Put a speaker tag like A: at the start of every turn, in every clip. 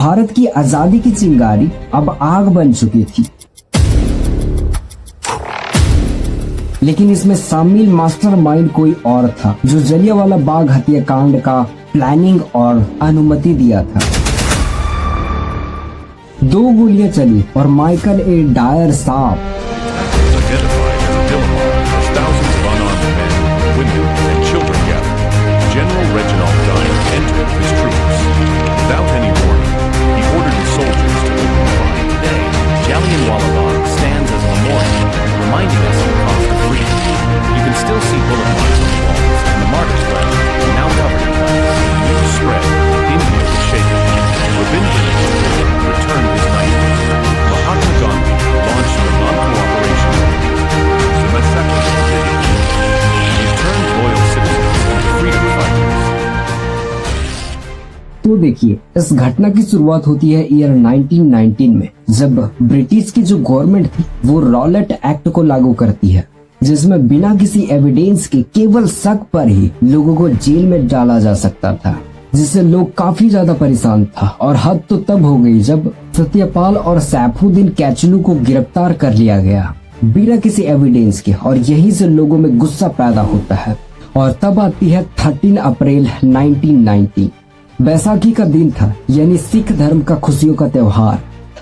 A: भारत की आजादी की चिंगारी अब आग बन चुकी थी, लेकिन इसमें शामिल मास्टरमाइंड कोई और था जो जलियांवाला बाग हत्याकांड का प्लानिंग और अनुमति दिया था। 2 गोलियां चली और माइकल ए डायर साहब तो देखिए, इस घटना की शुरुआत होती है ईयर 1919 में, जब ब्रिटिश की जो गवर्नमेंट थी वो रॉलेट एक्ट को लागू करती है, जिसमें बिना किसी एविडेंस के केवल शक पर ही लोगों को जेल में डाला जा सकता था, जिससे लोग काफी ज्यादा परेशान था। और हद तो तब हो गई जब सत्यपाल और सैफुद्दीन कैचलू को गिरफ्तार कर लिया गया बिना किसी एविडेंस के, और यहीं से लोगों में गुस्सा पैदा होता है। और तब आती है 13 अप्रैल 1990। बैसाखी का दिन था, यानी सिख धर्म का खुशियों का त्योहार।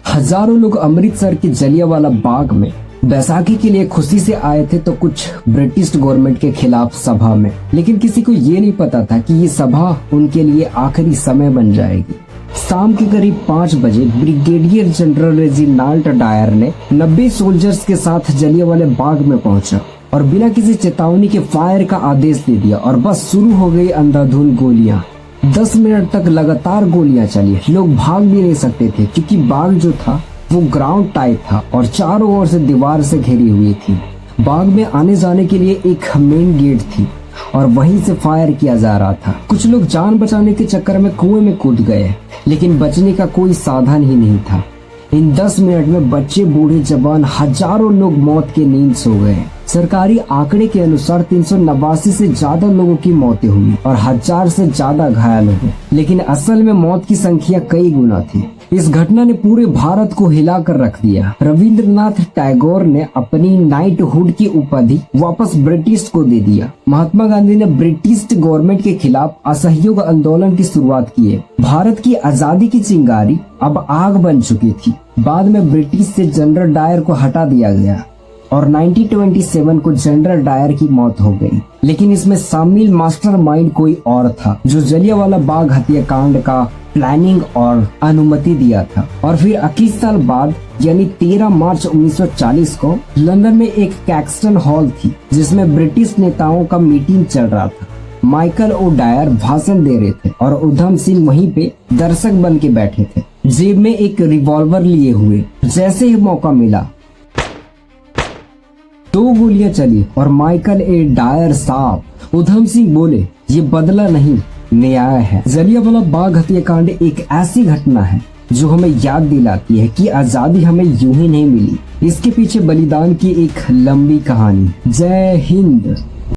A: हजारों लोग अमृतसर के जलियांवाला बाग में बैसाखी के लिए खुशी से आए थे, तो कुछ ब्रिटिश गवर्नमेंट के खिलाफ सभा में। लेकिन किसी को ये नहीं पता था कि ये सभा उनके लिए आखिरी समय बन जाएगी। शाम के करीब 5 बजे ब्रिगेडियर जनरल रेजिनाल्ड डायर ने 90 सोल्जर्स के साथ जलियांवाला बाग में पहुंचा और बिना किसी चेतावनी के फायर का आदेश दे दिया, और बस शुरू हो गई अंधाधुंध गोलियां। 10 मिनट तक लगातार गोलियां चली। लोग भाग भी नहीं सकते थे क्योंकि बाग जो था वो ग्राउंड टाइप था और चारों ओर से दीवार से घिरी हुई थी। बाग में आने जाने के लिए एक मेन गेट थी और वहीं से फायर किया जा रहा था। कुछ लोग जान बचाने के चक्कर में कुएं में कूद गए, लेकिन बचने का कोई साधन ही नहीं था। इन 10 मिनट में बच्चे, बूढ़े, जवान, हजारों लोग मौत की नींद सो गए। सरकारी आंकड़े के अनुसार 389 से ज्यादा लोगों की मौतें हुई और 1000 से ज्यादा घायल हुए, लेकिन असल में मौत की संख्या कई गुना थी। इस घटना ने पूरे भारत को हिलाकर रख दिया। रविंद्रनाथ टैगोर ने अपनी नाइटहुड की उपाधि वापस ब्रिटिश को दे दिया। महात्मा गांधी ने ब्रिटिश गवर्नमेंट के खिलाफ असहयोग आंदोलन की शुरुआत की है। भारत की आजादी की चिंगारी अब आग बन चुकी थी। बाद में ब्रिटिश से जनरल डायर को हटा दिया गया और 1927 को जनरल डायर की मौत हो गई। लेकिन इसमें शामिल मास्टरमाइंड कोई और था जो जलियांवाला बाग हत्याकांड का प्लानिंग और अनुमति दिया था। और फिर 21 साल बाद, यानी 13 मार्च 1940 को लंदन में एक कैक्सटन हॉल थी जिसमें ब्रिटिश नेताओं का मीटिंग चल रहा था। माइकल ओ डायर भाषण दे रहे थे और उधम सिंह वहीं पे दर्शक बन के बैठे थे, जेब में एक रिवॉल्वर लिए हुए। जैसे ही मौका मिला 2 गोलियां चली और माइकल ए डायर साहब, उधम सिंह बोले, ये बदला नहीं, न्याय है। जलियांवाला बाग हत्याकांड एक ऐसी घटना है जो हमें याद दिलाती है कि आजादी हमें यूं ही नहीं मिली। इसके पीछे बलिदान की एक लंबी कहानी। जय हिंद।